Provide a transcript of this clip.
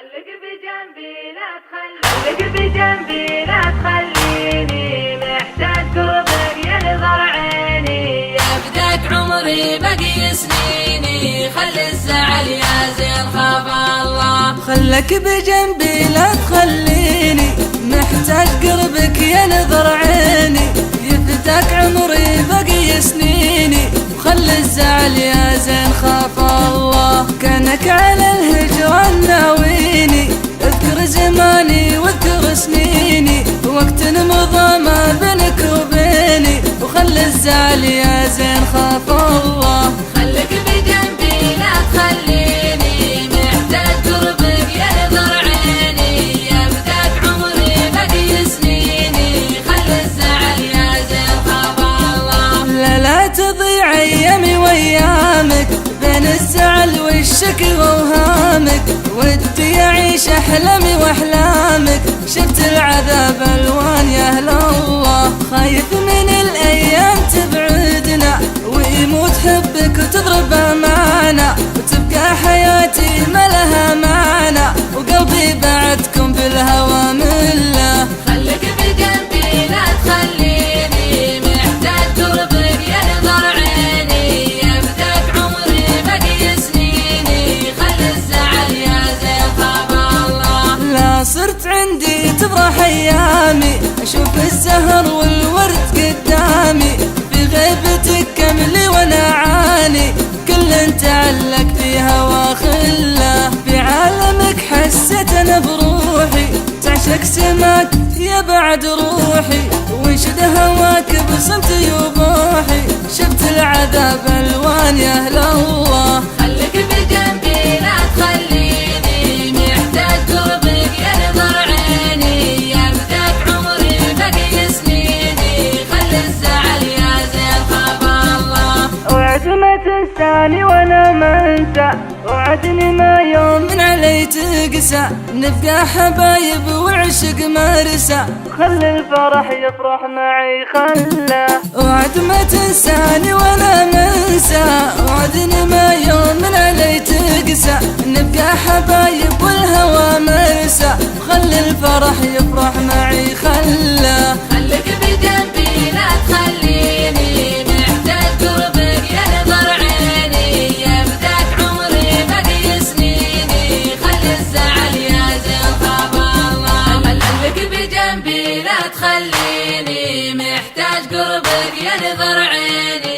خليك بجنبي لا تخليني محتاج قربك يا نظر عيني، يا بداك عمري باقي سنيني، خلي الزعل يا زين خاف الله. خلك بجنبي لا تخليني محتاج قربك يا نظر عيني، يفداك عمري باقي سنيني، وخلي الزعل يا زين خاف الله. كانك على الهجران ناويني، اذكر زماني واذكر سنيني، وقت مضى ما بينك وبيني، وخلي الزعل يا زين خاف الله. خليك بجنبي لا تخليني محتاج قربك يا نظر عيني، يا بداك عمري باقي سنيني، خلي الزعل يا زين خاف الله. لا تضيع ايامي وايامك بين الزعل والشكوى وهامك، ودي اعيش احلامي واحلامك، شفت العذاب الوان يا اهل الله. خايف من الايام تبعدنا ويموت حبك وتضرب امانه، وتبقى حياتي ما لها معنى، وقلبي بعدكم بالهوى مله. خليك بجنبي لا تخليني محتاج قربك يا نظر عيني، يا بداك عمري باقي سنيني، خلي الزعل يا زين خاف الله. لا صرت عندي تفرح ايامي، اشوف الزهر والورد قدامي، في غيبتك كملي وانا اعاني، كل تعلق في هوا خله، في عالمك حسيت انا بروحي، تعشق سماك يا بعد روحي، وانشد هواك بصمتي وبوحي، شفت العذاب الوان يا اهل الله. خليك بجنبي لا تخليني محتاج قربك يا نظر عيني، يا بداك عمري باقي سنيني، خلي الزعل يا زين خاف الله. وعد ما تنساني وانا ما انسى، وعدني ما يوم من علي تقسى، نبقى حبايب والعشق مرسى، خلي الفرح يفرح معي خله. وعد ما تنساني وانا ما انسى، وعدني ما يوم من علي تقسى، نبقى حبايب والهوى مرسى، خلي الفرح يفرح معي خله. خليك بجنبي لا تخليني محتاج قربك يا نظر عيني، يا بداك عمري باقي سنيني، خلي الزعل يا زين خاف الله. خليك بجنبي لا تخليني محتاج قربك يا نظر عيني.